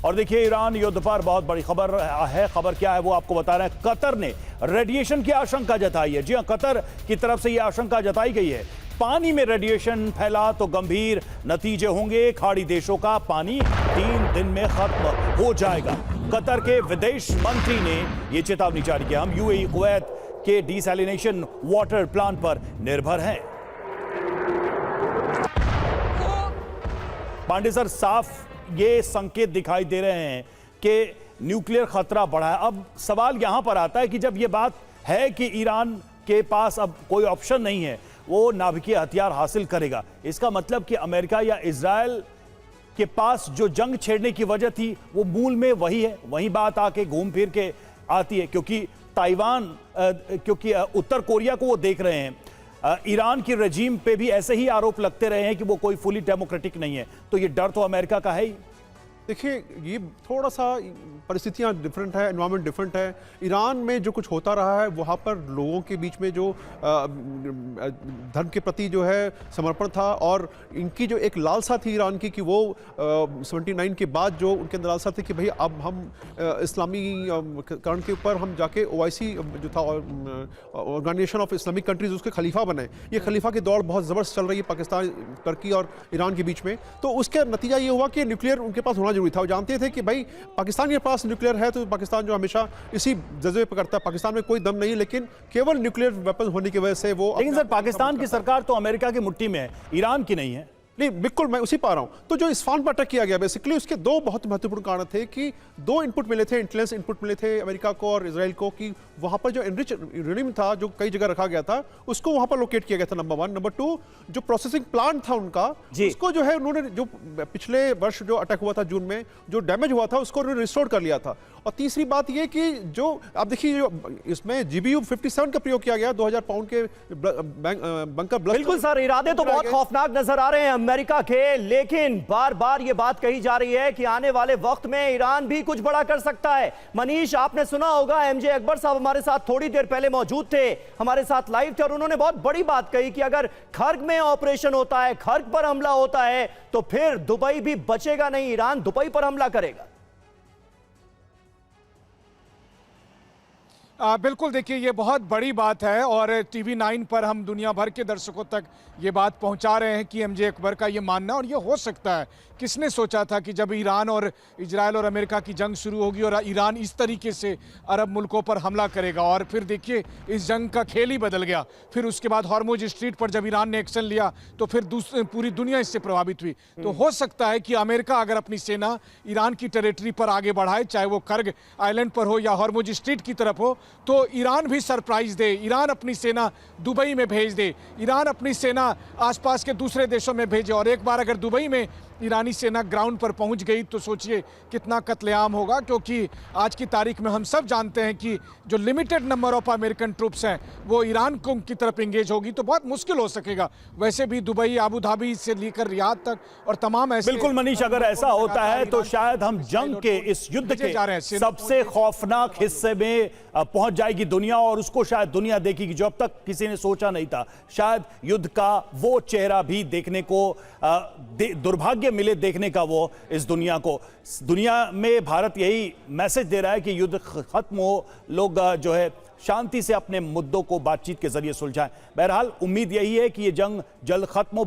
और देखिए ईरान युद्ध पर बहुत बड़ी खबर है। खबर क्या है वो आपको बता रहे हैं। कतर ने रेडिएशन की आशंका जताई है। जी हां, कतर की तरफ से यह आशंका जताई गई है। पानी में रेडिएशन फैला तो गंभीर नतीजे होंगे। खाड़ी देशों का पानी 3 दिन में खत्म हो जाएगा। कतर के विदेश मंत्री ने यह चेतावनी जारी की। हम यूएई कुवैत के डिसैलिनेशन वाटर प्लांट पर निर्भर हैं। पांडे सर, साफ ये संकेत दिखाई दे रहे हैं कि न्यूक्लियर खतरा बढ़ा है। अब सवाल यहां पर आता है कि जब ये बात है कि ईरान के पास अब कोई ऑप्शन नहीं है, वो नाभिकीय हथियार हासिल करेगा, इसका मतलब कि अमेरिका या इजराइल के पास जो जंग छेड़ने की वजह थी वो मूल में वही है। वही बात आके घूम फिर के आती है, क्योंकि ताइवान, क्योंकि उत्तर कोरिया को वो देख रहे हैं। ईरान की रजीम पे भी ऐसे ही आरोप लगते रहे हैं कि वो कोई फुली डेमोक्रेटिक नहीं है। तो ये डर तो अमेरिका का है ही। देखिए, ये थोड़ा सा परिस्थितियाँ डिफरेंट है, एनवायरनमेंट डिफरेंट है। ईरान में जो कुछ होता रहा है वहाँ पर लोगों के बीच में जो धर्म के प्रति जो है समर्पण था, और इनकी जो एक लालसा थी ईरान की कि वो 79 के बाद जो उनके अंदर लालसा थी कि भाई अब हम इस्लामी करण के ऊपर हम जाके OIC जो था ऑर्गेनाइजेशन ऑफ इस्लामिक कंट्रीज, उसके खलीफा बने। ये खलीफा की दौड़ बहुत ज़बरदस्त चल रही है पाकिस्तान, तुर्की और ईरान के बीच में। तो उसका नतीजा ये हुआ कि न्यूक्लियर उनके पास होना जरूरी था। वो जानते थे कि भाई पाकिस्तान के पास न्यूक्लियर है तो पाकिस्तान जो हमेशा इसी जज्बे पर करता है, पाकिस्तान में कोई दम नहीं, लेकिन केवल न्यूक्लियर वेपन होने की वजह से वो। लेकिन सर, पाकिस्तान की सरकार तो अमेरिका की मुट्ठी में है, ईरान की नहीं है। नहीं, बिल्कुल मैं उसी पा रहा हूं। तो जो इस्फहान पर अटैक किया गया, बेसिकली उसके 2 बहुत महत्वपूर्ण कारण थे कि 2 इनपुट मिले थे, इंटेलिजेंस इनपुट मिले थे अमेरिका को और इजराइल को, कि वहां पर जो एनरिच यूरेनियम था जो कई जगह रखा गया था उसको वहां पर लोकेट किया गया था, नंबर 1। नंबर 2, जो प्रोसेसिंग प्लांट था उनका, उसको जो है उन्होंने, जो पिछले वर्ष जो अटैक हुआ था जून में, जो डैमेज हुआ था उसको उन्होंने रिस्टोर कर लिया था। और तीसरी बात यह कि जो आप देखिए, जो इसमें GBU 57 का प्रयोग किया गया, 2000 पाउंड के बंकर ब्लास्ट। बिल्कुल सर, इरादे तो बहुत खौफनाक नजर आ रहे हैं अमेरिका के, लेकिन बार बार ये बात कही जा रही है कि आने वाले वक्त में ईरान भी कुछ बड़ा कर सकता है। मनीष, आपने सुना होगा, MJ अकबर साहब हमारे साथ थोड़ी देर पहले मौजूद थे, हमारे साथ लाइव थे, और उन्होंने बहुत बड़ी बात कही कि अगर खर्ग में ऑपरेशन होता है, खर्ग पर हमला होता है, तो फिर दुबई भी बचेगा नहीं, ईरान दुबई पर हमला करेगा। बिल्कुल, देखिए ये बहुत बड़ी बात है, और TV9 पर हम दुनिया भर के दर्शकों तक ये बात पहुंचा रहे हैं कि MJ अकबर का ये मानना, और ये हो सकता है, किसने सोचा था कि जब ईरान और इजराइल और अमेरिका की जंग शुरू होगी और ईरान इस तरीके से अरब मुल्कों पर हमला करेगा, और फिर देखिए इस जंग का खेल ही बदल गया। फिर उसके बाद हॉर्मुज स्ट्रीट पर जब ईरान ने एक्शन लिया तो फिर पूरी दुनिया इससे प्रभावित हुई। तो हो सकता है कि अमेरिका अगर अपनी सेना ईरान की टेरिटरी पर आगे बढ़ाए, चाहे वो कर्ग आइलैंड पर हो या हॉर्मुज स्ट्रीट की तरफ हो, तो ईरान भी सरप्राइज दे, ईरान अपनी सेना दुबई में भेज दे, ईरान अपनी सेना आसपास के दूसरे देशों में भेजे। और एक बार अगर दुबई में ईरानी सेना ग्राउंड पर पहुंच गई तो सोचिए कितना कत्लेआम होगा, क्योंकि आज की तारीख में हम सब जानते हैं कि जो limited number of American troops हैं वो ईरान की तरफ इंगेज होगी, तो बहुत मुश्किल हो सकेगा। वैसे भी दुबई, अबू धाबी से लेकर रियाद तक और तमाम ऐसे। बिल्कुल मनीष, अगर ऐसा होता है तो शायद हम जंग के, इस युद्ध के सबसे खौफनाक हिस्से में पहुंच जाएगी दुनिया, और उसको शायद दुनिया देखेगी जो अब तक किसी ने सोचा नहीं था। शायद युद्ध का वो चेहरा भी देखने को, दुर्भाग्य मिले देखने का वो इस दुनिया को। दुनिया में भारत यही मैसेज दे रहा है कि युद्ध खत्म हो, लोग जो है शांति से अपने मुद्दों को बातचीत के जरिए सुलझाएं। बहरहाल उम्मीद यही है कि ये जंग जल्द खत्म हो।